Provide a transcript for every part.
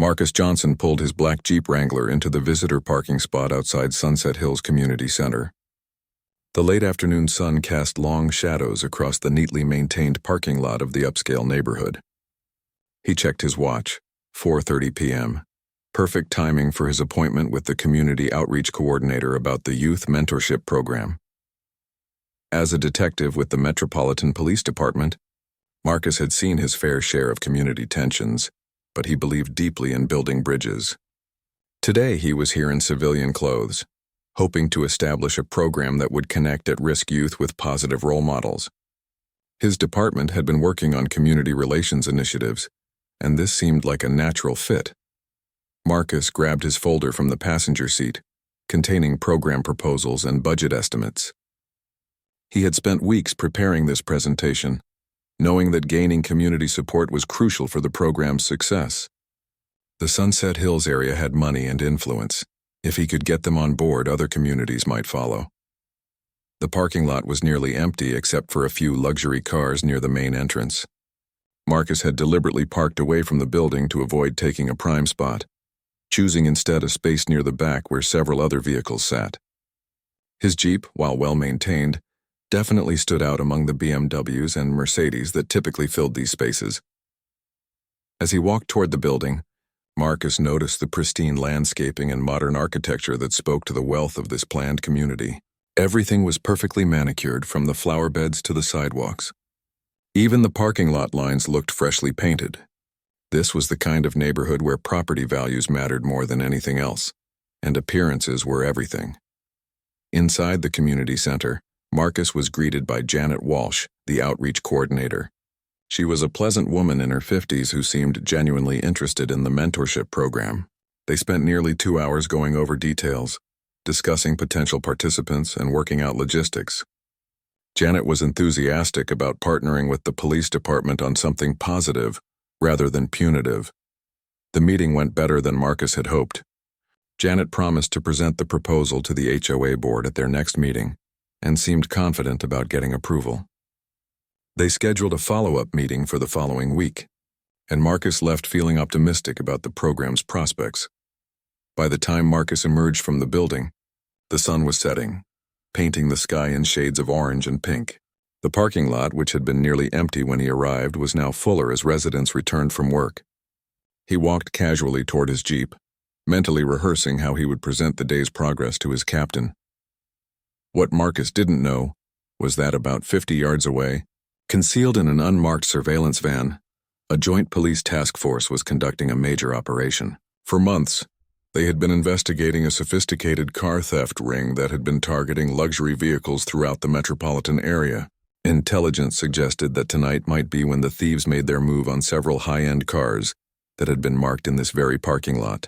Marcus Johnson pulled his black Jeep Wrangler into the visitor parking spot outside Sunset Hills Community Center. The late afternoon sun cast long shadows across the neatly maintained parking lot of the upscale neighborhood. He checked his watch, 4:30 p.m. Perfect timing for his appointment with the community outreach coordinator about the youth mentorship program. As a detective with the Metropolitan Police Department, Marcus had seen his fair share of community tensions, but he believed deeply in building bridges. Today he was here in civilian clothes, hoping to establish a program that would connect at-risk youth with positive role models. His department had been working on community relations initiatives, and this seemed like a natural fit. Marcus grabbed his folder from the passenger seat, containing program proposals and budget estimates. He had spent weeks preparing this presentation, knowing that gaining community support was crucial for the program's success. The Sunset Hills area had money and influence. If he could get them on board, other communities might follow. The parking lot was nearly empty except for a few luxury cars near the main entrance. Marcus had deliberately parked away from the building to avoid taking a prime spot, choosing instead a space near the back where several other vehicles sat. His Jeep, while well-maintained, definitely stood out among the BMWs and Mercedes that typically filled these spaces. As he walked toward the building, Marcus noticed the pristine landscaping and modern architecture that spoke to the wealth of this planned community. Everything was perfectly manicured, from the flower beds to the sidewalks. Even the parking lot lines looked freshly painted. This was the kind of neighborhood where property values mattered more than anything else, and appearances were everything. Inside the community center, Marcus was greeted by Janet Walsh, the outreach coordinator. She was a pleasant woman in her 50s who seemed genuinely interested in the mentorship program. They spent nearly 2 hours going over details, discussing potential participants and working out logistics. Janet was enthusiastic about partnering with the police department on something positive rather than punitive. The meeting went better than Marcus had hoped. Janet promised to present the proposal to the HOA board at their next meeting and seemed confident about getting approval. They scheduled a follow-up meeting for the following week, and Marcus left feeling optimistic about the program's prospects. By the time Marcus emerged from the building, the sun was setting, painting the sky in shades of orange and pink. The parking lot, which had been nearly empty when he arrived, was now fuller as residents returned from work. He walked casually toward his Jeep, mentally rehearsing how he would present the day's progress to his captain. What Marcus didn't know was that about 50 yards away, concealed in an unmarked surveillance van, a joint police task force was conducting a major operation. For months, they had been investigating a sophisticated car theft ring that had been targeting luxury vehicles throughout the metropolitan area. Intelligence suggested that tonight might be when the thieves made their move on several high-end cars that had been marked in this very parking lot.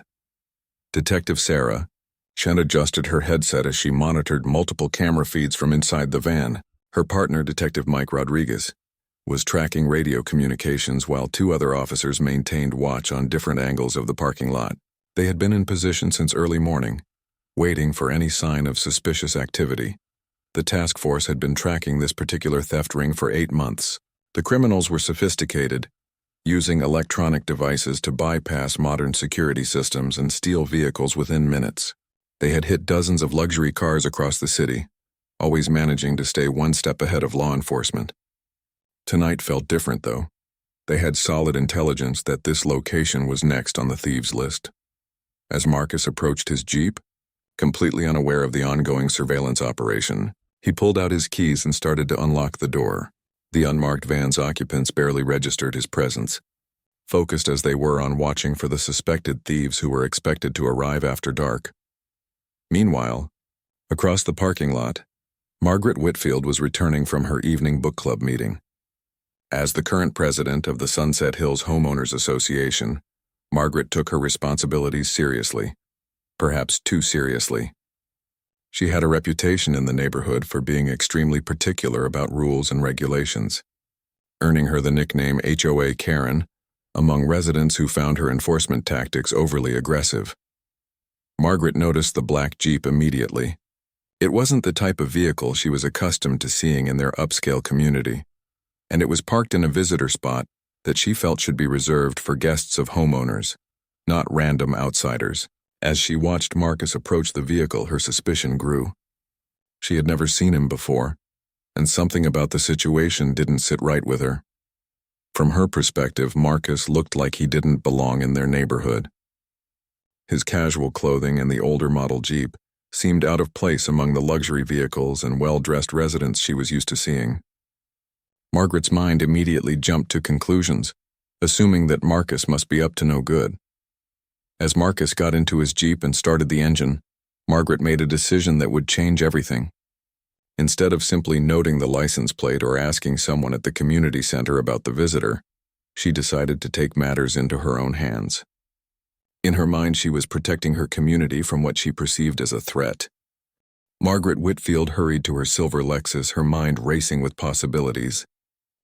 Detective Sarah Shen adjusted her headset as she monitored multiple camera feeds from inside the van. Her partner, Detective Mike Rodriguez, was tracking radio communications while 2 other officers maintained watch on different angles of the parking lot. They had been in position since early morning, waiting for any sign of suspicious activity. The task force had been tracking this particular theft ring for 8 months. The criminals were sophisticated, using electronic devices to bypass modern security systems and steal vehicles within minutes. They had hit dozens of luxury cars across the city, always managing to stay one step ahead of law enforcement. Tonight felt different, though. They had solid intelligence that this location was next on the thieves' list. As Marcus approached his Jeep, completely unaware of the ongoing surveillance operation, he pulled out his keys and started to unlock the door. The unmarked van's occupants barely registered his presence, focused as they were on watching for the suspected thieves who were expected to arrive after dark. Meanwhile, across the parking lot, Margaret Whitfield was returning from her evening book club meeting. As the current president of the Sunset Hills Homeowners Association, Margaret took her responsibilities seriously, perhaps too seriously. She had a reputation in the neighborhood for being extremely particular about rules and regulations, earning her the nickname HOA Karen among residents who found her enforcement tactics overly aggressive. Margaret noticed the black Jeep immediately. It wasn't the type of vehicle she was accustomed to seeing in their upscale community, and it was parked in a visitor spot that she felt should be reserved for guests of homeowners. not random outsiders. As she watched Marcus approach the vehicle, her suspicion grew. She had never seen him before, and something about the situation didn't sit right with her. From her perspective, Marcus looked like he didn't belong in their neighborhood. His casual clothing and the older model Jeep seemed out of place among the luxury vehicles and well-dressed residents she was used to seeing. Margaret's mind immediately jumped to conclusions, assuming that Marcus must be up to no good. As Marcus got into his Jeep and started the engine, Margaret made a decision that would change everything. Instead of simply noting the license plate or asking someone at the community center about the visitor, she decided to take matters into her own hands. In her mind, she was protecting her community from what she perceived as a threat. Margaret Whitfield hurried to her silver Lexus, her mind racing with possibilities.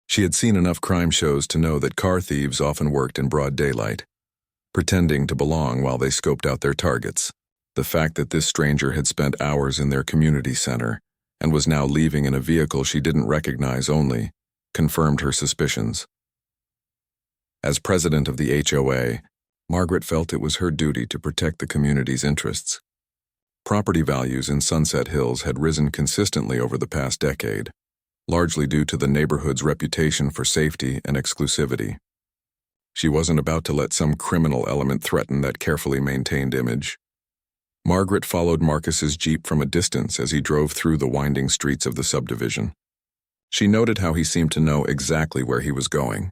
She had seen enough crime shows to know that car thieves often worked in broad daylight, pretending to belong while they scoped out their targets. The fact that this stranger had spent hours in their community center and was now leaving in a vehicle she didn't recognize only confirmed her suspicions. As president of the HOA, Margaret felt it was her duty to protect the community's interests. Property values in Sunset Hills had risen consistently over the past decade, largely due to the neighborhood's reputation for safety and exclusivity. She wasn't about to let some criminal element threaten that carefully maintained image. Margaret followed Marcus's Jeep from a distance as he drove through the winding streets of the subdivision. She noted how he seemed to know exactly where he was going,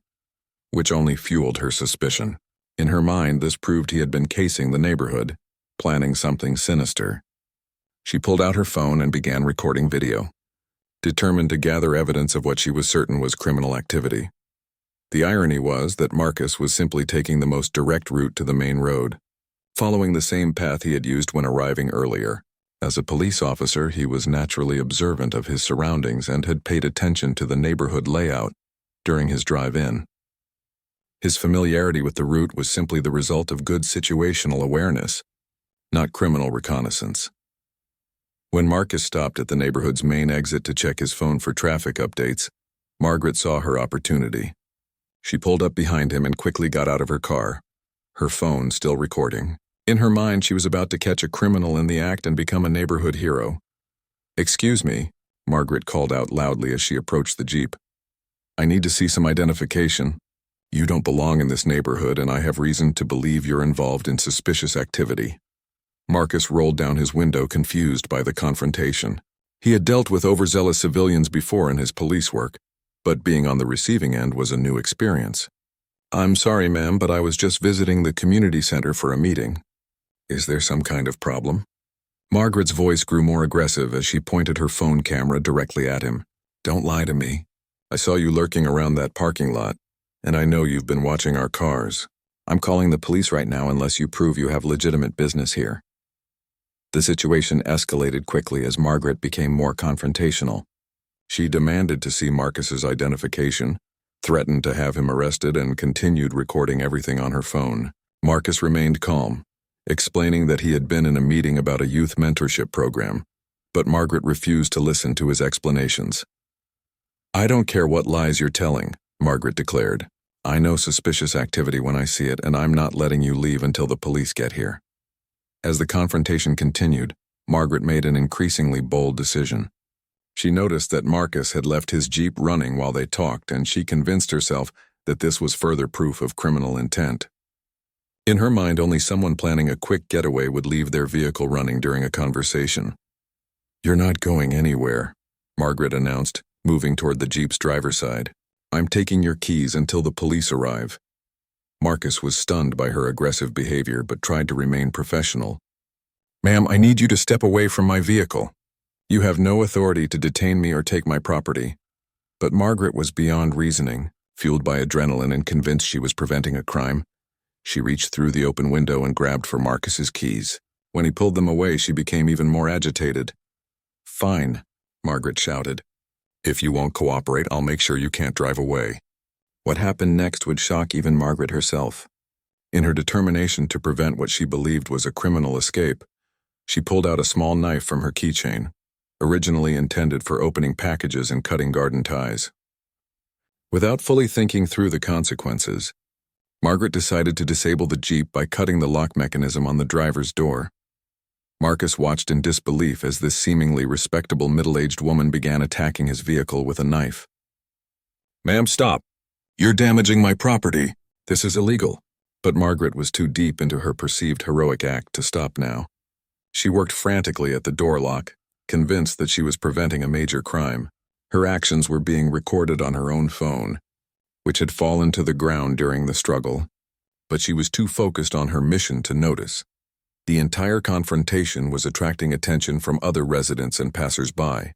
which only fueled her suspicion. In her mind, this proved he had been casing the neighborhood, planning something sinister. She pulled out her phone and began recording video, determined to gather evidence of what she was certain was criminal activity. The irony was that Marcus was simply taking the most direct route to the main road, following the same path he had used when arriving earlier. As a police officer, he was naturally observant of his surroundings and had paid attention to the neighborhood layout during his drive in. His familiarity with the route was simply the result of good situational awareness, not criminal reconnaissance. When Marcus stopped at the neighborhood's main exit to check his phone for traffic updates, Margaret saw her opportunity. She pulled up behind him and quickly got out of her car, her phone still recording. In her mind, she was about to catch a criminal in the act and become a neighborhood hero. "Excuse me," Margaret called out loudly as she approached the Jeep. "I need to see some identification. You don't belong in this neighborhood, and I have reason to believe you're involved in suspicious activity." Marcus rolled down his window, confused by the confrontation. He had dealt with overzealous civilians before in his police work, but being on the receiving end was a new experience. "I'm sorry, ma'am, but I was just visiting the community center for a meeting. Is there some kind of problem?" Margaret's voice grew more aggressive as she pointed her phone camera directly at him. "Don't lie to me. I saw you lurking around that parking lot, and I know you've been watching our cars. I'm calling the police right now unless you prove you have legitimate business here." The situation escalated quickly as Margaret became more confrontational. She demanded to see Marcus's identification, threatened to have him arrested, and continued recording everything on her phone. Marcus remained calm, explaining that he had been in a meeting about a youth mentorship program, but Margaret refused to listen to his explanations. "I don't care what lies you're telling," Margaret declared. "I know suspicious activity when I see it, and I'm not letting you leave until the police get here." As the confrontation continued, Margaret made an increasingly bold decision. She noticed that Marcus had left his Jeep running while they talked, and she convinced herself that this was further proof of criminal intent. In her mind, only someone planning a quick getaway would leave their vehicle running during a conversation. "You're not going anywhere," Margaret announced, moving toward the Jeep's driver's side. "I'm taking your keys until the police arrive." Marcus was stunned by her aggressive behavior but tried to remain professional. "Ma'am, I need you to step away from my vehicle. You have no authority to detain me or take my property." But Margaret was beyond reasoning, fueled by adrenaline and convinced she was preventing a crime. She reached through the open window and grabbed for Marcus's keys. When he pulled them away, she became even more agitated. "Fine," Margaret shouted. "If you won't cooperate, I'll make sure you can't drive away." What happened next would shock even Margaret herself. In her determination to prevent what she believed was a criminal escape, she pulled out a small knife from her keychain, originally intended for opening packages and cutting garden ties. Without fully thinking through the consequences, Margaret decided to disable the Jeep by cutting the lock mechanism on the driver's door. Marcus watched in disbelief as this seemingly respectable middle-aged woman began attacking his vehicle with a knife. "Ma'am, stop. You're damaging my property. This is illegal." But Margaret was too deep into her perceived heroic act to stop now. She worked frantically at the door lock, convinced that she was preventing a major crime. Her actions were being recorded on her own phone, which had fallen to the ground during the struggle, but she was too focused on her mission to notice. The entire confrontation was attracting attention from other residents and passers-by.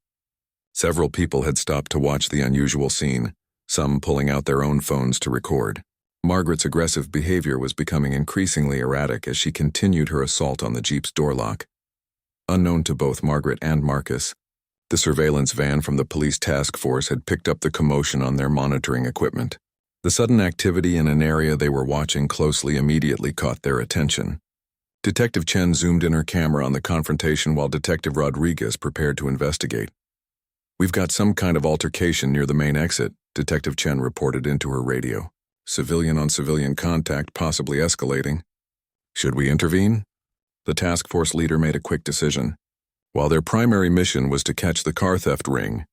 Several people had stopped to watch the unusual scene, some pulling out their own phones to record. Margaret's aggressive behavior was becoming increasingly erratic as she continued her assault on the Jeep's door lock. Unknown to both Margaret and Marcus, the surveillance van from the police task force had picked up the commotion on their monitoring equipment. The sudden activity in an area they were watching closely immediately caught their attention. Detective Chen zoomed in her camera on the confrontation while Detective Rodriguez prepared to investigate. "We've got some kind of altercation near the main exit," Detective Chen reported into her radio. "Civilian-on-civilian contact possibly escalating. Should we intervene?" The task force leader made a quick decision. While their primary mission was to catch the car theft ring,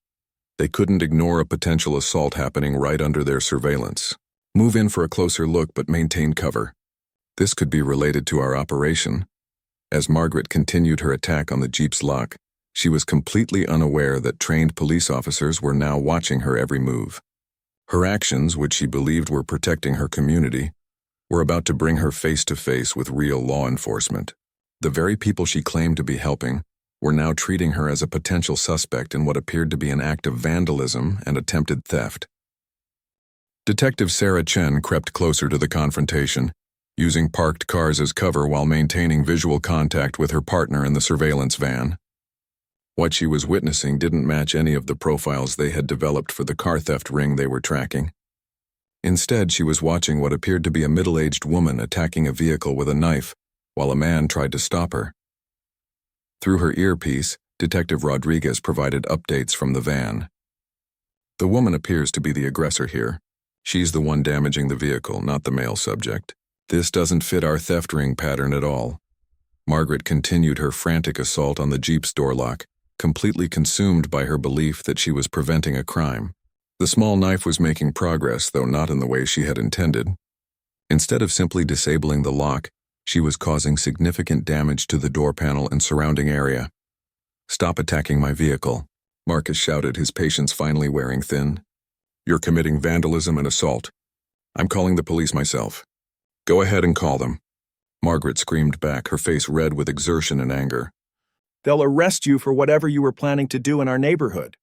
they couldn't ignore a potential assault happening right under their surveillance. "Move in for a closer look but maintain cover. This could be related to our operation." As Margaret continued her attack on the Jeep's lock, she was completely unaware that trained police officers were now watching her every move. Her actions, which she believed were protecting her community, were about to bring her face to face with real law enforcement. The very people she claimed to be helping were now treating her as a potential suspect in what appeared to be an act of vandalism and attempted theft. Detective Sarah Chen crept closer to the confrontation, using parked cars as cover while maintaining visual contact with her partner in the surveillance van. What she was witnessing didn't match any of the profiles they had developed for the car theft ring they were tracking. Instead, she was watching what appeared to be a middle-aged woman attacking a vehicle with a knife while a man tried to stop her. Through her earpiece, Detective Rodriguez provided updates from the van. "The woman appears to be the aggressor here. She's the one damaging the vehicle, not the male subject. This doesn't fit our theft ring pattern at all." Margaret continued her frantic assault on the Jeep's door lock, completely consumed by her belief that she was preventing a crime. The small knife was making progress, though not in the way she had intended. Instead of simply disabling the lock, she was causing significant damage to the door panel and surrounding area. "Stop attacking my vehicle," Marcus shouted, his patience finally wearing thin. "You're committing vandalism and assault. I'm calling the police myself." "Go ahead and call them," Margaret screamed back, her face red with exertion and anger. "They'll arrest you for whatever you were planning to do in our neighborhood."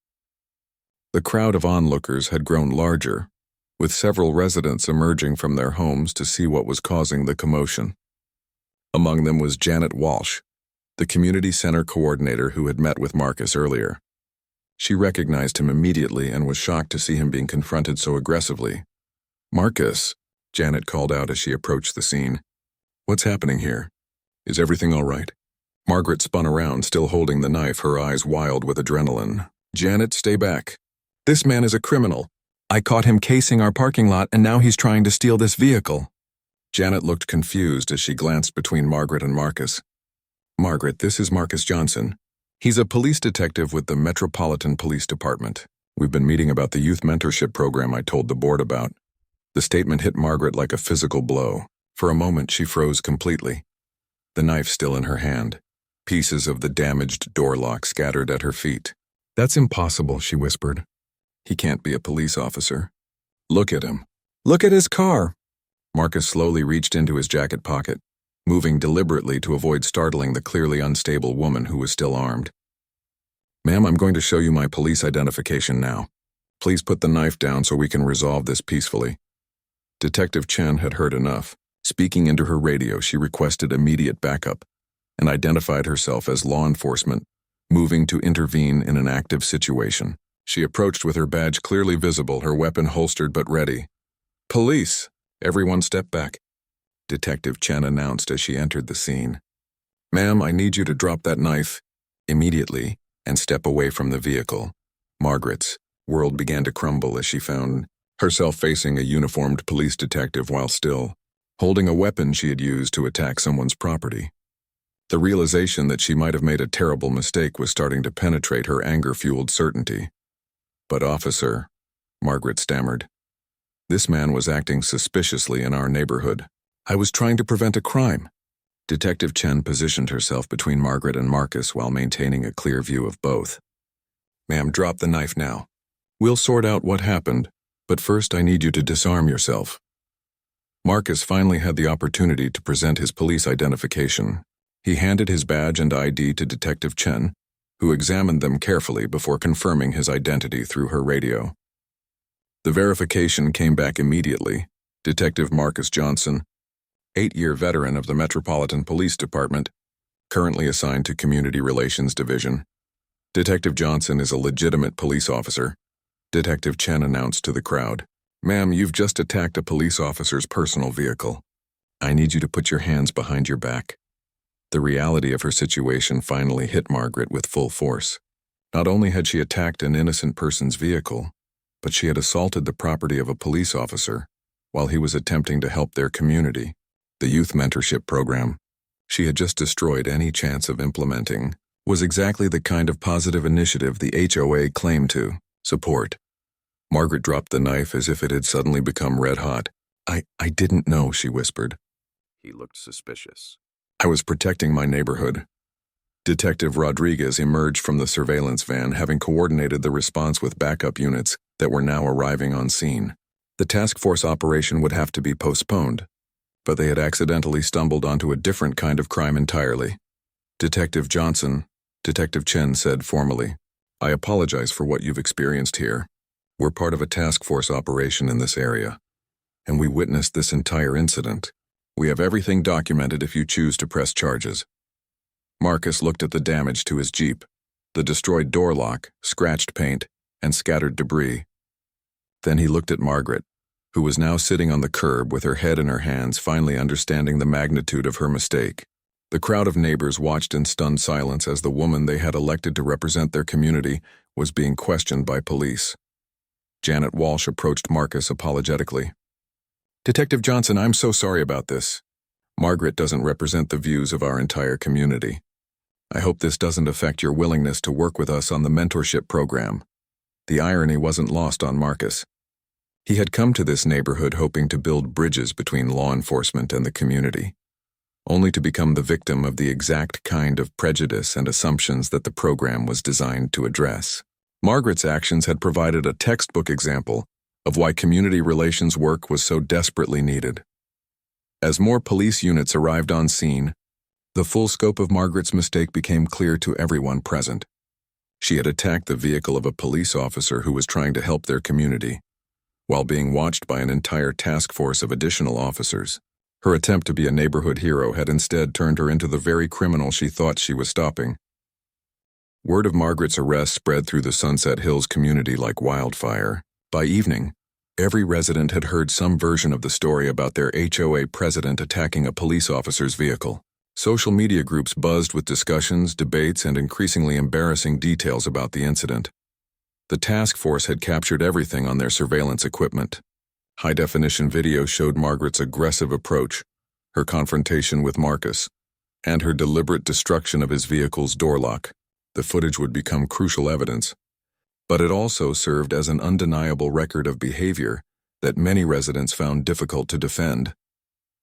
The crowd of onlookers had grown larger, with several residents emerging from their homes to see what was causing the commotion. Among them was Janet Walsh, the community center coordinator who had met with Marcus earlier. She recognized him immediately and was shocked to see him being confronted so aggressively. "Marcus," Janet called out as she approached the scene. "What's happening here? Is everything all right?" Margaret spun around, still holding the knife, her eyes wild with adrenaline. "Janet, stay back. This man is a criminal. I caught him casing our parking lot and now he's trying to steal this vehicle." Janet looked confused as she glanced between Margaret and Marcus. "Margaret, this is Marcus Johnson. He's a police detective with the Metropolitan Police Department. We've been meeting about the youth mentorship program I told the board about." The statement hit Margaret like a physical blow. For a moment, she froze completely, the knife still in her hand, pieces of the damaged door lock scattered at her feet. "That's impossible," she whispered. "He can't be a police officer. Look at him. Look at his car." Marcus slowly reached into his jacket pocket, moving deliberately to avoid startling the clearly unstable woman who was still armed. "Ma'am, I'm going to show you my police identification now. Please put the knife down so we can resolve this peacefully." Detective Chen had heard enough. Speaking into her radio, she requested immediate backup and identified herself as law enforcement, moving to intervene in an active situation. She approached with her badge clearly visible, her weapon holstered but ready. "Police! Everyone step back," Detective Chen announced as she entered the scene. "Ma'am, I need you to drop that knife immediately and step away from the vehicle." Margaret's world began to crumble as she found herself facing a uniformed police detective while still holding a weapon she had used to attack someone's property. The realization that she might have made a terrible mistake was starting to penetrate her anger-fueled certainty. "But officer," Margaret stammered, "this man was acting suspiciously in our neighborhood. I was trying to prevent a crime." Detective Chen positioned herself between Margaret and Marcus while maintaining a clear view of both. "Ma'am, drop the knife now. We'll sort out what happened, but first I need you to disarm yourself." Marcus finally had the opportunity to present his police identification. He handed his badge and ID to Detective Chen, who examined them carefully before confirming his identity through her radio. The verification came back immediately. Detective Marcus Johnson, 8-year veteran of the Metropolitan Police Department, currently assigned to Community Relations Division. "Detective Johnson is a legitimate police officer," Detective Chen announced to the crowd. "Ma'am, you've just attacked a police officer's personal vehicle. I need you to put your hands behind your back." The reality of her situation finally hit Margaret with full force. Not only had she attacked an innocent person's vehicle, but she had assaulted the property of a police officer while he was attempting to help their community, the youth mentorship program she had just destroyed any chance of implementing, was exactly the kind of positive initiative the HOA claimed to support. Margaret dropped the knife as if it had suddenly become red hot. I didn't know," she whispered. He looked suspicious. "I was protecting my neighborhood." Detective Rodriguez emerged from the surveillance van, having coordinated the response with backup units that were now arriving on scene. The task force operation would have to be postponed, but they had accidentally stumbled onto a different kind of crime entirely. "Detective Johnson," Detective Chen said formally, "I apologize for what you've experienced here. We're part of a task force operation in this area, and we witnessed this entire incident. We have everything documented if you choose to press charges." Marcus looked at the damage to his Jeep, the destroyed door lock, scratched paint, and scattered debris. Then he looked at Margaret, who was now sitting on the curb with her head in her hands, finally understanding the magnitude of her mistake. The crowd of neighbors watched in stunned silence as the woman they had elected to represent their community was being questioned by police. Janet Walsh approached Marcus apologetically. "Detective Johnson, I'm so sorry about this. Margaret doesn't represent the views of our entire community. I hope this doesn't affect your willingness to work with us on the mentorship program." The irony wasn't lost on Marcus. He had come to this neighborhood hoping to build bridges between law enforcement and the community, only to become the victim of the exact kind of prejudice and assumptions that the program was designed to address. Margaret's actions had provided a textbook example of why community relations work was so desperately needed. As more police units arrived on scene, the full scope of Margaret's mistake became clear to everyone present. She had attacked the vehicle of a police officer who was trying to help their community, while being watched by an entire task force of additional officers. Her attempt to be a neighborhood hero had instead turned her into the very criminal she thought she was stopping. Word of Margaret's arrest spread through the Sunset Hills community like wildfire. By evening, every resident had heard some version of the story about their HOA president attacking a police officer's vehicle. Social media groups buzzed with discussions, debates, and increasingly embarrassing details about the incident. The task force had captured everything on their surveillance equipment. High-definition video showed Margaret's aggressive approach, her confrontation with Marcus, and her deliberate destruction of his vehicle's door lock. The footage would become crucial evidence, but it also served as an undeniable record of behavior that many residents found difficult to defend.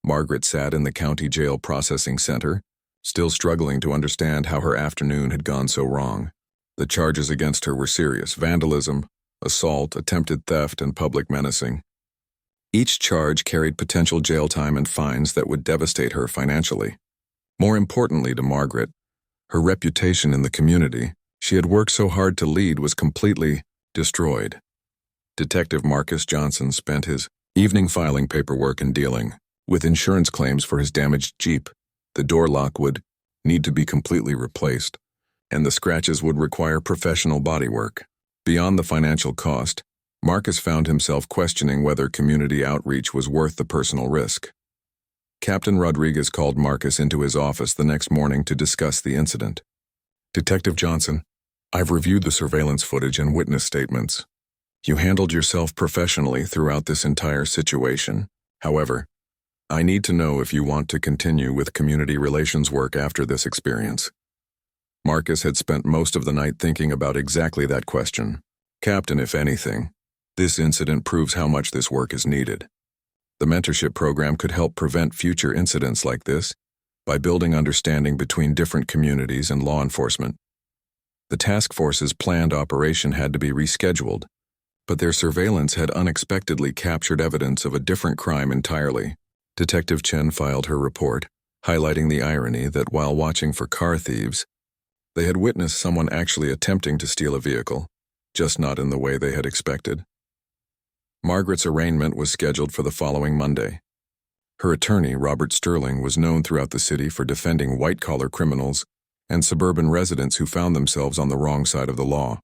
Margaret sat in the county jail processing center, still struggling to understand how her afternoon had gone so wrong. The charges against her were serious: vandalism, assault, attempted theft, and public menacing. Each charge carried potential jail time and fines that would devastate her financially. More importantly to Margaret, her reputation in the community she had worked so hard to lead was completely destroyed. Detective Marcus Johnson spent his evening filing paperwork and dealing with insurance claims for his damaged Jeep. The door lock would need to be completely replaced, and the scratches would require professional bodywork. Beyond the financial cost, Marcus found himself questioning whether community outreach was worth the personal risk. Captain Rodriguez called Marcus into his office the next morning to discuss the incident. "Detective Johnson, I've reviewed the surveillance footage and witness statements. You handled yourself professionally throughout this entire situation. However, I need to know if you want to continue with community relations work after this experience." Marcus had spent most of the night thinking about exactly that question. "Captain, if anything, this incident proves how much this work is needed. The mentorship program could help prevent future incidents like this by building understanding between different communities and law enforcement. The task force's planned operation had to be rescheduled, but their surveillance had unexpectedly captured evidence of a different crime entirely." Detective Chen filed her report, highlighting the irony that while watching for car thieves, they had witnessed someone actually attempting to steal a vehicle, just not in the way they had expected. Margaret's arraignment was scheduled for the following Monday. Her attorney, Robert Sterling, was known throughout the city for defending white-collar criminals and suburban residents who found themselves on the wrong side of the law.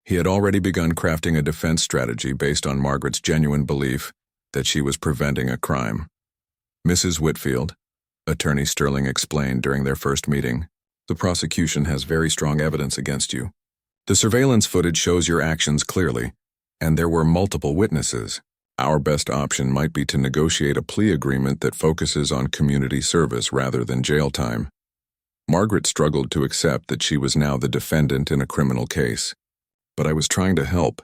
He had already begun crafting a defense strategy based on Margaret's genuine belief that she was preventing a crime. "Mrs. Whitfield," Attorney Sterling explained during their first meeting, "the prosecution has very strong evidence against you. The surveillance footage shows your actions clearly, and there were multiple witnesses. Our best option might be to negotiate a plea agreement that focuses on community service rather than jail time." Margaret struggled to accept that she was now the defendant in a criminal case. "But I was trying to help.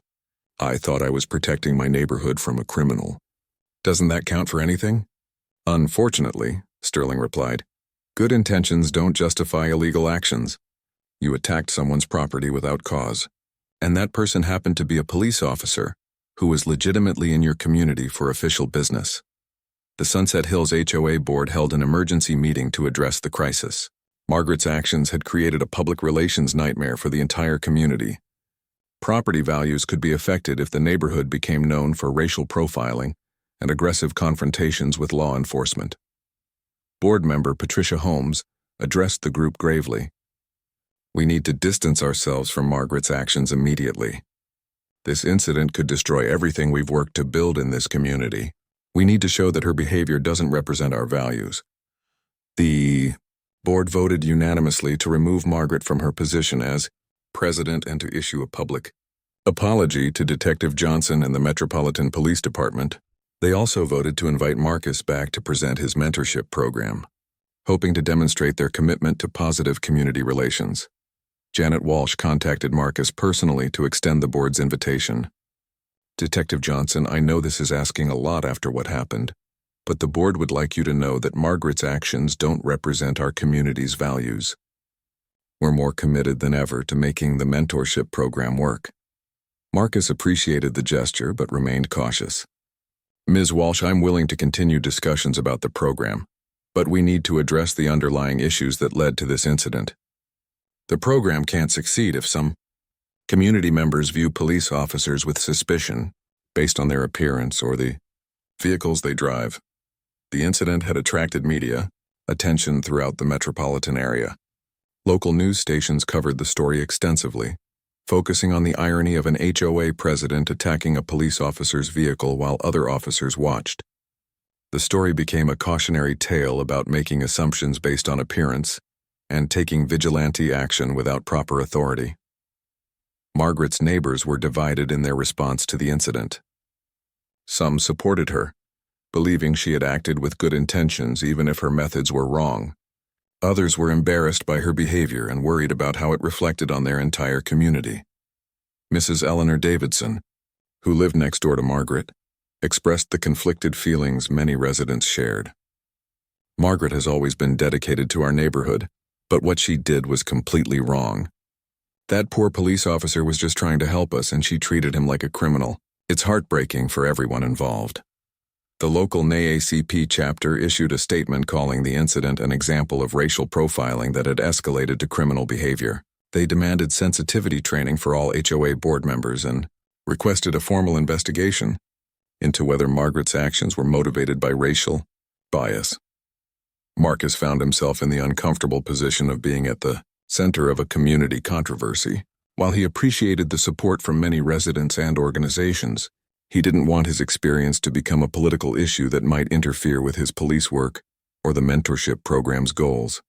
I thought I was protecting my neighborhood from a criminal. Doesn't that count for anything?" "Unfortunately," Sterling replied, "good intentions don't justify illegal actions. You attacked someone's property without cause, and that person happened to be a police officer who was legitimately in your community for official business." The Sunset Hills HOA board held an emergency meeting to address the crisis. Margaret's actions had created a public relations nightmare for the entire community. Property values could be affected if the neighborhood became known for racial profiling and aggressive confrontations with law enforcement. Board member Patricia Holmes addressed the group gravely. "We need to distance ourselves from Margaret's actions immediately. This incident could destroy everything we've worked to build in this community. We need to show that her behavior doesn't represent our values." The board voted unanimously to remove Margaret from her position as president and to issue a public apology to Detective Johnson and the Metropolitan Police Department. They also voted to invite Marcus back to present his mentorship program, hoping to demonstrate their commitment to positive community relations. Janet Walsh contacted Marcus personally to extend the board's invitation. "Detective Johnson, I know this is asking a lot after what happened, but the board would like you to know that Margaret's actions don't represent our community's values. We're more committed than ever to making the mentorship program work." Marcus appreciated the gesture but remained cautious. "Ms. Walsh, I'm willing to continue discussions about the program, but we need to address the underlying issues that led to this incident. The program can't succeed if some community members view police officers with suspicion based on their appearance or the vehicles they drive." The incident had attracted media attention throughout the metropolitan area. Local news stations covered the story extensively, focusing on the irony of an HOA president attacking a police officer's vehicle while other officers watched. The story became a cautionary tale about making assumptions based on appearance and taking vigilante action without proper authority. Margaret's neighbors were divided in their response to the incident. Some supported her, believing she had acted with good intentions even if her methods were wrong. Others were embarrassed by her behavior and worried about how it reflected on their entire community. Mrs. Eleanor Davidson, who lived next door to Margaret, expressed the conflicted feelings many residents shared. "Margaret has always been dedicated to our neighborhood, but what she did was completely wrong. That poor police officer was just trying to help us and she treated him like a criminal. It's heartbreaking for everyone involved." The local NAACP chapter issued a statement calling the incident an example of racial profiling that had escalated to criminal behavior. They demanded sensitivity training for all HOA board members and requested a formal investigation into whether Margaret's actions were motivated by racial bias. Marcus found himself in the uncomfortable position of being at the center of a community controversy. While he appreciated the support from many residents and organizations, he didn't want his experience to become a political issue that might interfere with his police work or the mentorship program's goals.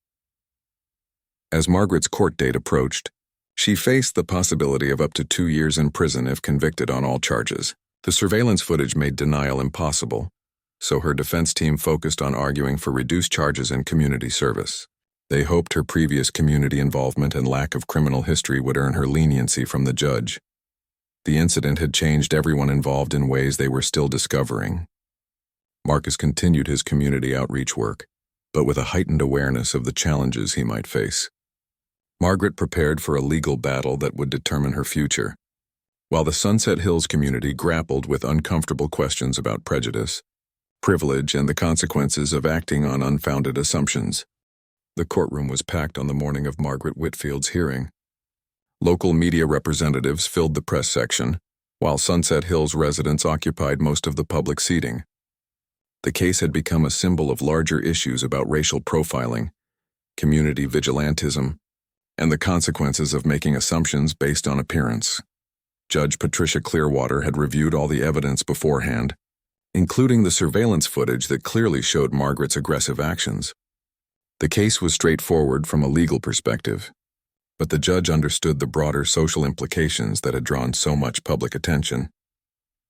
As Margaret's court date approached, She faced the possibility of up to 2 years in prison if convicted on all charges. The surveillance footage made denial impossible, so her defense team focused on arguing for reduced charges and community service. They hoped her previous community involvement and lack of criminal history would earn her leniency from the judge. The incident had changed everyone involved in ways they were still discovering. Marcus continued his community outreach work, but with a heightened awareness of the challenges he might face. Margaret prepared for a legal battle that would determine her future. While the Sunset Hills community grappled with uncomfortable questions about prejudice, privilege, and the consequences of acting on unfounded assumptions, the courtroom was packed on the morning of Margaret Whitfield's hearing. Local media representatives filled the press section, while Sunset Hills residents occupied most of the public seating. The case had become a symbol of larger issues about racial profiling, community vigilantism, and the consequences of making assumptions based on appearance. Judge Patricia Clearwater had reviewed all the evidence beforehand, including the surveillance footage that clearly showed Margaret's aggressive actions. The case was straightforward from a legal perspective, but the judge understood the broader social implications that had drawn so much public attention.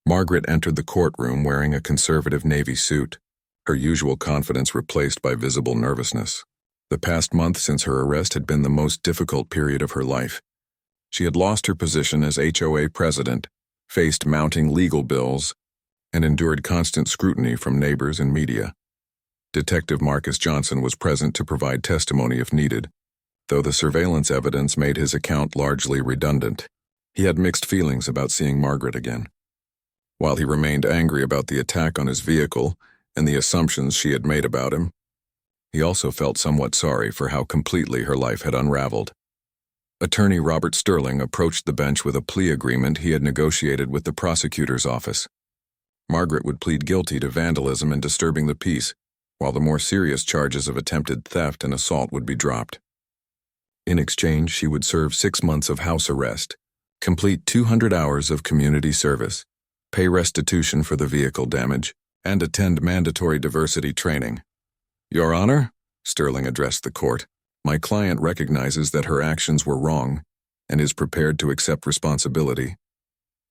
Margaret entered the courtroom wearing a conservative navy suit, her usual confidence replaced by visible nervousness. The past month since her arrest had been the most difficult period of her life. She had lost her position as HOA president, faced mounting legal bills, and endured constant scrutiny from neighbors and media. Detective Marcus Johnson was present to provide testimony if needed, though the surveillance evidence made his account largely redundant. He had mixed feelings about seeing Margaret again. While he remained angry about the attack on his vehicle and the assumptions she had made about him, he also felt somewhat sorry for how completely her life had unraveled. Attorney Robert Sterling approached the bench with a plea agreement he had negotiated with the prosecutor's office. Margaret would plead guilty to vandalism and disturbing the peace, while the more serious charges of attempted theft and assault would be dropped. In exchange, she would serve 6 months of house arrest, complete 200 hours of community service, pay restitution for the vehicle damage, and attend mandatory diversity training. Your Honor, Sterling addressed the court, my client recognizes that her actions were wrong and is prepared to accept responsibility.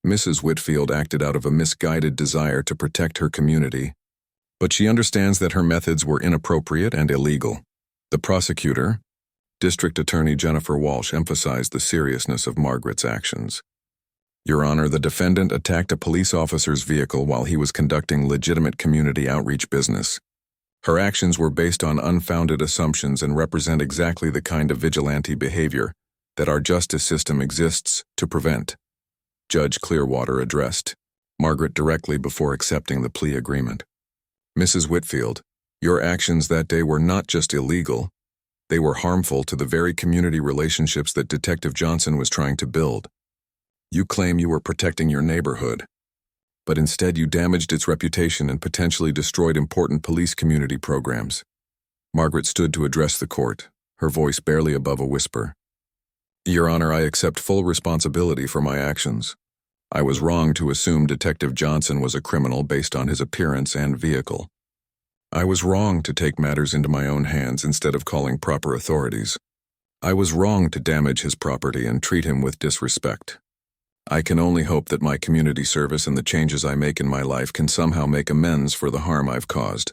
Mrs. Whitfield acted out of a misguided desire to protect her community, but she understands that her methods were inappropriate and illegal. The prosecutor, District Attorney Jennifer Walsh, emphasized the seriousness of Margaret's actions. Your Honor, the defendant attacked a police officer's vehicle while he was conducting legitimate community outreach business. Her actions were based on unfounded assumptions and represent exactly the kind of vigilante behavior that our justice system exists to prevent. Judge Clearwater addressed Margaret directly before accepting the plea agreement. Mrs. Whitfield, your actions that day were not just illegal, they were harmful to the very community relationships that Detective Johnson was trying to build. You claim you were protecting your neighborhood, but instead you damaged its reputation and potentially destroyed important police community programs. Margaret stood to address the court, her voice barely above a whisper. Your Honor, I accept full responsibility for my actions. I was wrong to assume Detective Johnson was a criminal based on his appearance and vehicle. I was wrong to take matters into my own hands instead of calling proper authorities. I was wrong to damage his property and treat him with disrespect. I can only hope that my community service and the changes I make in my life can somehow make amends for the harm I've caused.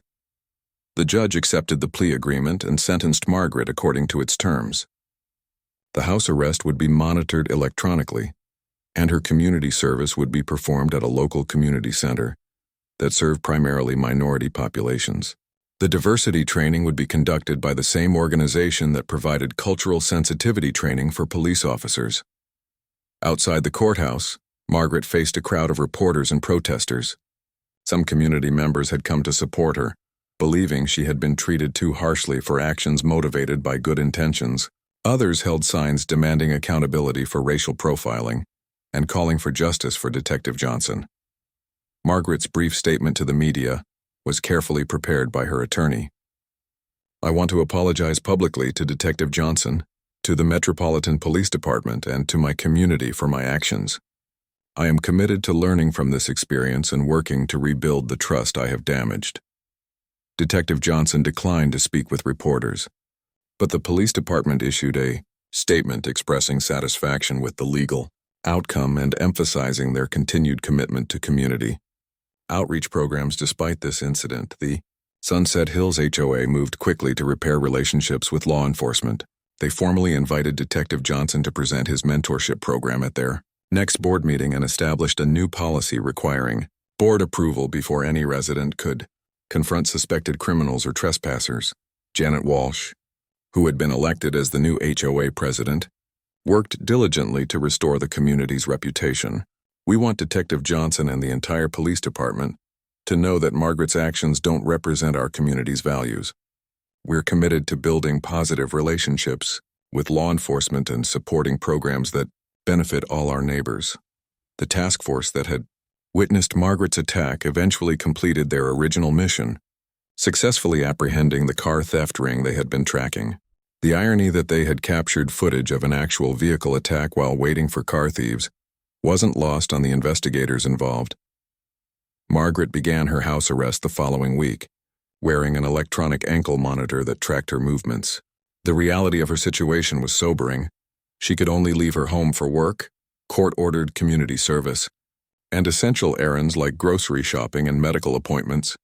The judge accepted the plea agreement and sentenced Margaret according to its terms. The house arrest would be monitored electronically, and her community service would be performed at a local community center that served primarily minority populations. The diversity training would be conducted by the same organization that provided cultural sensitivity training for police officers. Outside the courthouse, Margaret faced a crowd of reporters and protesters. Some community members had come to support her, believing she had been treated too harshly for actions motivated by good intentions. Others held signs demanding accountability for racial profiling and calling for justice for Detective Johnson. Margaret's brief statement to the media was carefully prepared by her attorney. I want to apologize publicly to Detective Johnson, to the Metropolitan Police Department, and to my community for my actions. I am committed to learning from this experience and working to rebuild the trust I have damaged. Detective Johnson declined to speak with reporters, but the police department issued a statement expressing satisfaction with the legal outcome and emphasizing their continued commitment to community outreach programs. Despite this incident, the Sunset Hills HOA moved quickly to repair relationships with law enforcement. They formally invited Detective Johnson to present his mentorship program at their next board meeting and established a new policy requiring board approval before any resident could confront suspected criminals or trespassers. Janet Walsh, who had been elected as the new HOA president, worked diligently to restore the community's reputation. "We want Detective Johnson and the entire police department to know that Margaret's actions don't represent our community's values. We're committed to building positive relationships with law enforcement and supporting programs that benefit all our neighbors." The task force that had witnessed Margaret's attack eventually completed their original mission, successfully apprehending the car theft ring they had been tracking. The irony that they had captured footage of an actual vehicle attack while waiting for car thieves wasn't lost on the investigators involved. Margaret began her house arrest the following week, wearing an electronic ankle monitor that tracked her movements. The reality of her situation was sobering. She could only leave her home for work, court-ordered community service, and essential errands like grocery shopping and medical appointments.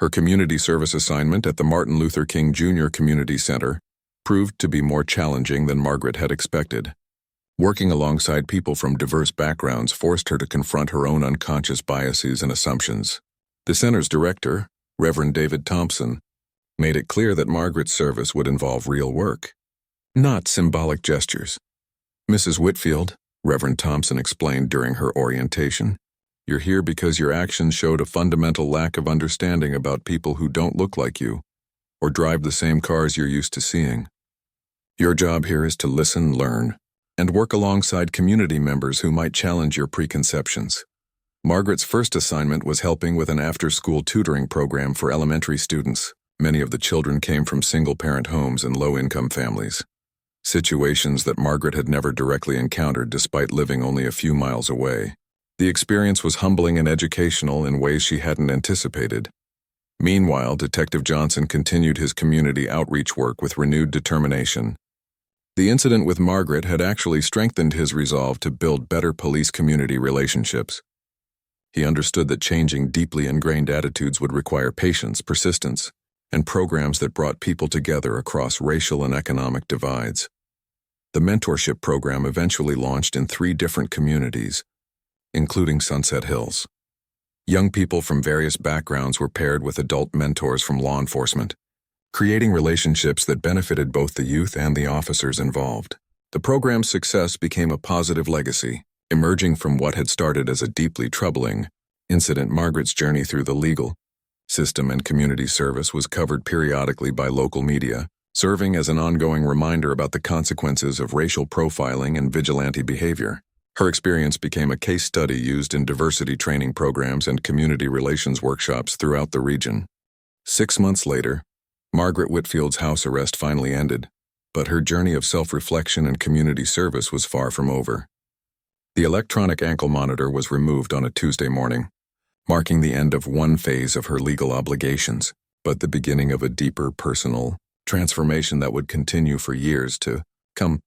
Her community service assignment at the Martin Luther King Jr. Community Center proved to be more challenging than Margaret had expected. Working alongside people from diverse backgrounds forced her to confront her own unconscious biases and assumptions. The center's director, Reverend David Thompson, made it clear that Margaret's service would involve real work, not symbolic gestures. "Mrs. Whitfield," Reverend Thompson explained during her orientation, "you're here because your actions showed a fundamental lack of understanding about people who don't look like you or drive the same cars you're used to seeing. Your job here is to listen, learn, and work alongside community members who might challenge your preconceptions." Margaret's first assignment was helping with an after-school tutoring program for elementary students. Many of the children came from single-parent homes and low-income families, situations that Margaret had never directly encountered despite living only a few miles away. The experience was humbling and educational in ways she hadn't anticipated. Meanwhile, Detective Johnson continued his community outreach work with renewed determination. The incident with Margaret had actually strengthened his resolve to build better police-community relationships. He understood that changing deeply ingrained attitudes would require patience, persistence, and programs that brought people together across racial and economic divides. The mentorship program eventually launched in 3 different communities, including Sunset Hills. Young people from various backgrounds were paired with adult mentors from law enforcement, creating relationships that benefited both the youth and the officers involved. The program's success became a positive legacy, emerging from what had started as a deeply troubling incident. Margaret's journey through the legal system and community service was covered periodically by local media, serving as an ongoing reminder about the consequences of racial profiling and vigilante behavior. Her experience became a case study used in diversity training programs and community relations workshops throughout the region. 6 months later, Margaret Whitfield's house arrest finally ended, but her journey of self-reflection and community service was far from over. The electronic ankle monitor was removed on a Tuesday morning, marking the end of one phase of her legal obligations, but the beginning of a deeper personal transformation that would continue for years to come.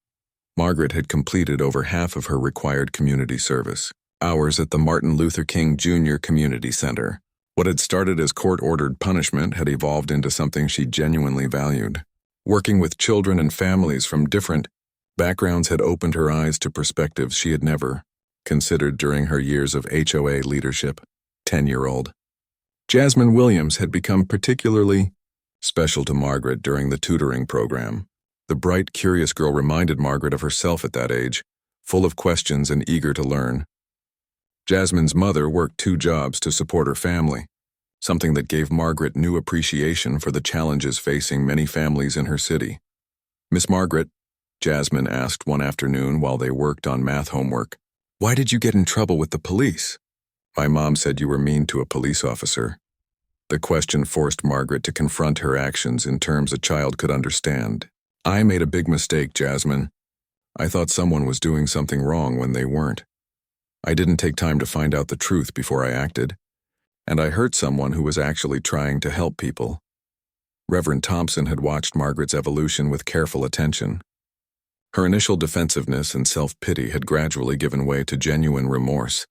Margaret had completed over half of her required community service hours at the Martin Luther King Jr. Community Center. What had started as court-ordered punishment had evolved into something she genuinely valued. Working with children and families from different backgrounds had opened her eyes to perspectives she had never considered during her years of HOA leadership. 10-year-old Jasmine Williams had become particularly special to Margaret during the tutoring program. The bright, curious girl reminded Margaret of herself at that age, full of questions and eager to learn. Jasmine's mother worked 2 jobs to support her family, something that gave Margaret new appreciation for the challenges facing many families in her city. "Miss Margaret," Jasmine asked one afternoon while they worked on math homework, "why did you get in trouble with the police?" "My mom said you were mean to a police officer." The question forced Margaret to confront her actions in terms a child could understand. "I made a big mistake, Jasmine. I thought someone was doing something wrong when they weren't. I didn't take time to find out the truth before I acted, and I hurt someone who was actually trying to help people." Reverend Thompson had watched Margaret's evolution with careful attention. Her initial defensiveness and self-pity had gradually given way to genuine remorse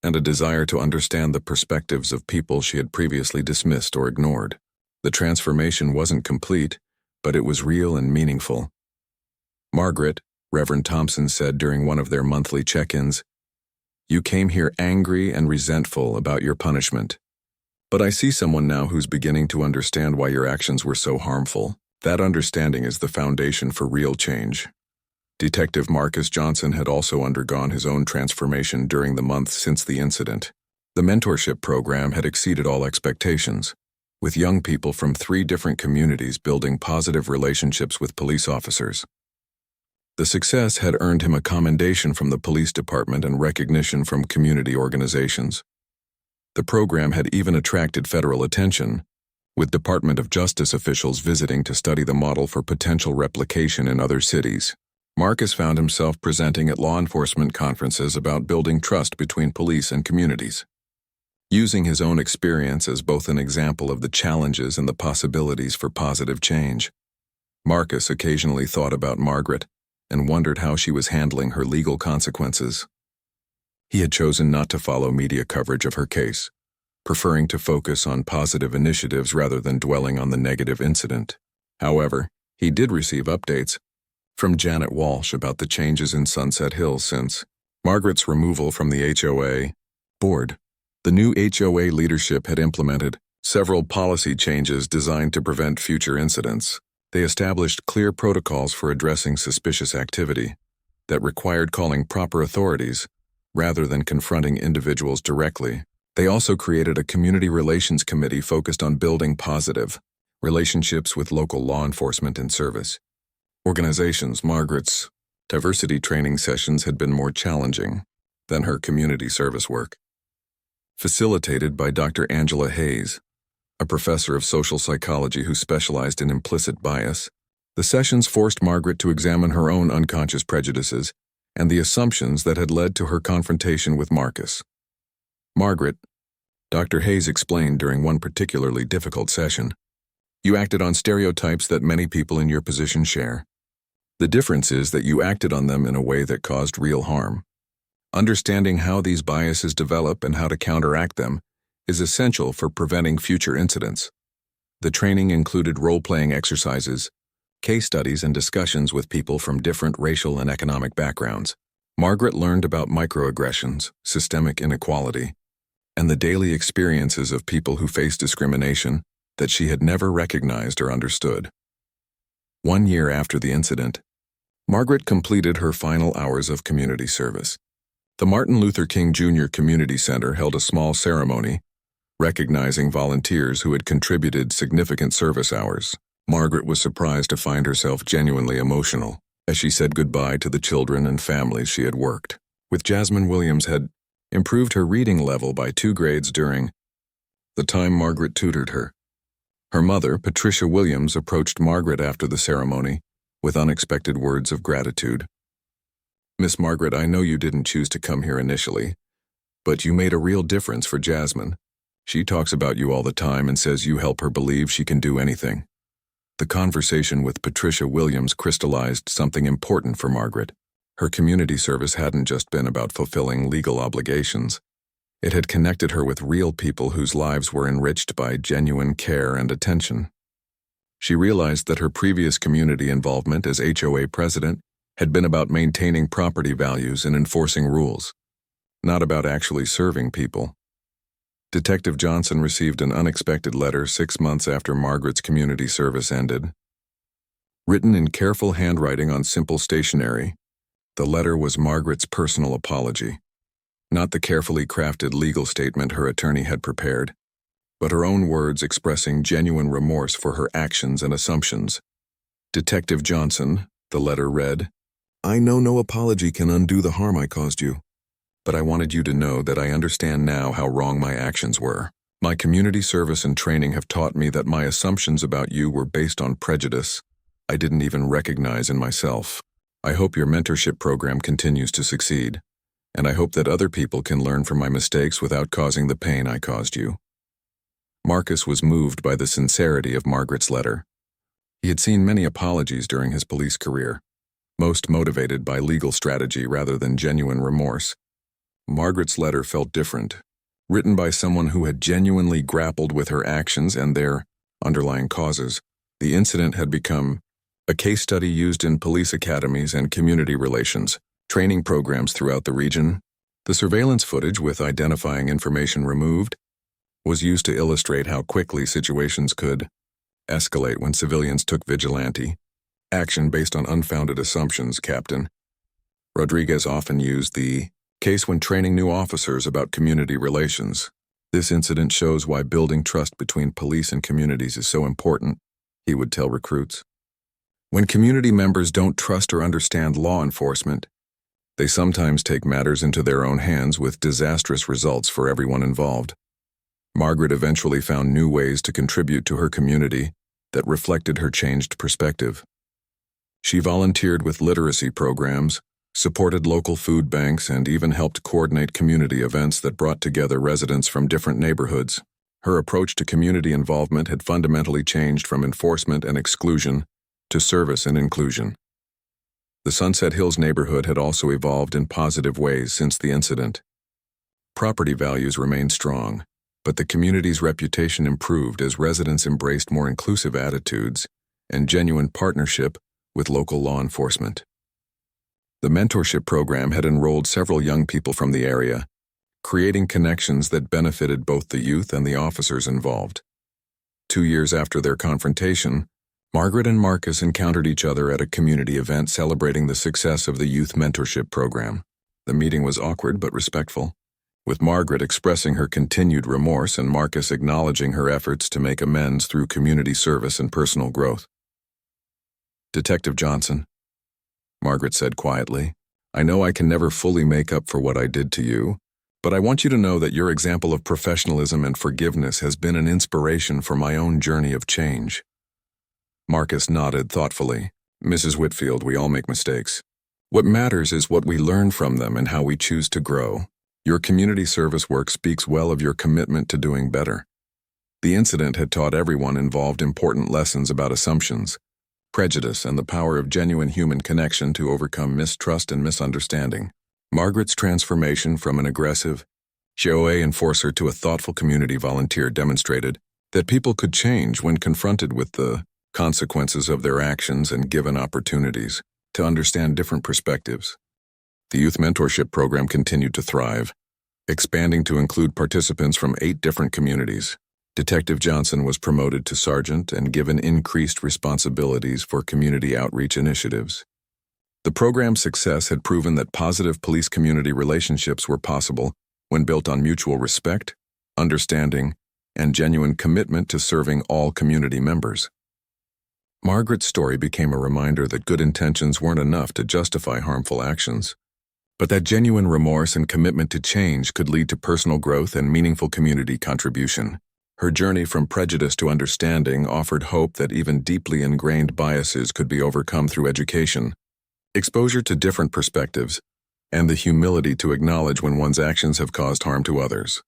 and a desire to understand the perspectives of people she had previously dismissed or ignored. The transformation wasn't complete, but it was real and meaningful. "Margaret," Reverend Thompson said during one of their monthly check-ins, "you came here angry and resentful about your punishment. But I see someone now who's beginning to understand why your actions were so harmful. That understanding is the foundation for real change." Detective Marcus Johnson had also undergone his own transformation during the months since the incident. The mentorship program had exceeded all expectations, with young people from 3 different communities building positive relationships with police officers. The success had earned him a commendation from the police department and recognition from community organizations. The program had even attracted federal attention, with Department of Justice officials visiting to study the model for potential replication in other cities. Marcus found himself presenting at law enforcement conferences about building trust between police and communities. Using his own experience as both an example of the challenges and the possibilities for positive change, Marcus occasionally thought about Margaret and wondered how she was handling her legal consequences. He had chosen not to follow media coverage of her case, preferring to focus on positive initiatives rather than dwelling on the negative incident. However, he did receive updates from Janet Walsh about the changes in Sunset Hills since Margaret's removal from the HOA board. The new HOA leadership had implemented several policy changes designed to prevent future incidents. They established clear protocols for addressing suspicious activity that required calling proper authorities rather than confronting individuals directly. They also created a community relations committee focused on building positive relationships with local law enforcement and service organizations. Margaret's diversity training sessions had been more challenging than her community service work. Facilitated by Dr. Angela Hayes, a professor of social psychology who specialized in implicit bias, the sessions forced Margaret to examine her own unconscious prejudices and the assumptions that had led to her confrontation with Marcus. "Margaret," Dr. Hayes explained during one particularly difficult session, "you acted on stereotypes that many people in your position share. The difference is that you acted on them in a way that caused real harm. Understanding how these biases develop and how to counteract them is essential for preventing future incidents." The training included role-playing exercises, case studies, and discussions with people from different racial and economic backgrounds. Margaret learned about microaggressions, systemic inequality, and the daily experiences of people who face discrimination that she had never recognized or understood. 1 year after the incident, Margaret completed her final hours of community service. The Martin Luther King Jr. Community Center held a small ceremony recognizing volunteers who had contributed significant service hours. Margaret was surprised to find herself genuinely emotional as she said goodbye to the children and families she had worked with. Jasmine Williams had improved her reading level by 2 grades during the time Margaret tutored her. Her mother, Patricia Williams, approached Margaret after the ceremony with unexpected words of gratitude. "Miss Margaret, I know you didn't choose to come here initially, but you made a real difference for Jasmine. She talks about you all the time and says you help her believe she can do anything." The conversation with Patricia Williams crystallized something important for Margaret. Her community service hadn't just been about fulfilling legal obligations. It had connected her with real people whose lives were enriched by genuine care and attention. She realized that her previous community involvement as HOA president had been about maintaining property values and enforcing rules, not about actually serving people. Detective Johnson received an unexpected letter 6 months after Margaret's community service ended. Written in careful handwriting on simple stationery, the letter was Margaret's personal apology. Not the carefully crafted legal statement her attorney had prepared, but her own words expressing genuine remorse for her actions and assumptions. "Detective Johnson," the letter read, "I know no apology can undo the harm I caused you, but I wanted you to know that I understand now how wrong my actions were. My community service and training have taught me that my assumptions about you were based on prejudice I didn't even recognize in myself. I hope your mentorship program continues to succeed, and I hope that other people can learn from my mistakes without causing the pain I caused you." Marcus was moved by the sincerity of Margaret's letter. He had seen many apologies during his police career, most motivated by legal strategy rather than genuine remorse. Margaret's letter felt different, written by someone who had genuinely grappled with her actions and their underlying causes. The incident had become a case study used in police academies and community relations training programs throughout the region. The surveillance footage, with identifying information removed, was used to illustrate how quickly situations could escalate when civilians took vigilante action based on unfounded assumptions. Captain Rodriguez often used the case when training new officers about community relations. This incident shows why building trust between police and communities is so important, he would tell recruits. When community members don't trust or understand law enforcement, they sometimes take matters into their own hands with disastrous results for everyone involved. Margaret eventually found new ways to contribute to her community that reflected her changed perspective. She volunteered with literacy programs, supported local food banks, and even helped coordinate community events that brought together residents from different neighborhoods. Her approach to community involvement had fundamentally changed from enforcement and exclusion to service and inclusion. The Sunset Hills neighborhood had also evolved in positive ways since the incident. Property values remained strong, but the community's reputation improved as residents embraced more inclusive attitudes and genuine partnership with local law enforcement. The mentorship program had enrolled several young people from the area, creating connections that benefited both the youth and the officers involved. 2 years after their confrontation, Margaret and Marcus encountered each other at a community event celebrating the success of the youth mentorship program. The meeting was awkward but respectful, with Margaret expressing her continued remorse and Marcus acknowledging her efforts to make amends through community service and personal growth. "Detective Johnson," Margaret said quietly, "I know I can never fully make up for what I did to you, but I want you to know that your example of professionalism and forgiveness has been an inspiration for my own journey of change." Marcus nodded thoughtfully. "Mrs. Whitfield, we all make mistakes. What matters is what we learn from them and how we choose to grow. Your community service work speaks well of your commitment to doing better." The incident had taught everyone involved important lessons about assumptions, prejudice, and the power of genuine human connection to overcome mistrust and misunderstanding. Margaret's transformation from an aggressive HOA enforcer to a thoughtful community volunteer demonstrated that people could change when confronted with the consequences of their actions and given opportunities to understand different perspectives. The youth mentorship program continued to thrive, expanding to include participants from 8 different communities. Detective Johnson was promoted to sergeant and given increased responsibilities for community outreach initiatives. The program's success had proven that positive police-community relationships were possible when built on mutual respect, understanding, and genuine commitment to serving all community members. Margaret's story became a reminder that good intentions weren't enough to justify harmful actions, but that genuine remorse and commitment to change could lead to personal growth and meaningful community contribution. Her journey from prejudice to understanding offered hope that even deeply ingrained biases could be overcome through education, exposure to different perspectives, and the humility to acknowledge when one's actions have caused harm to others.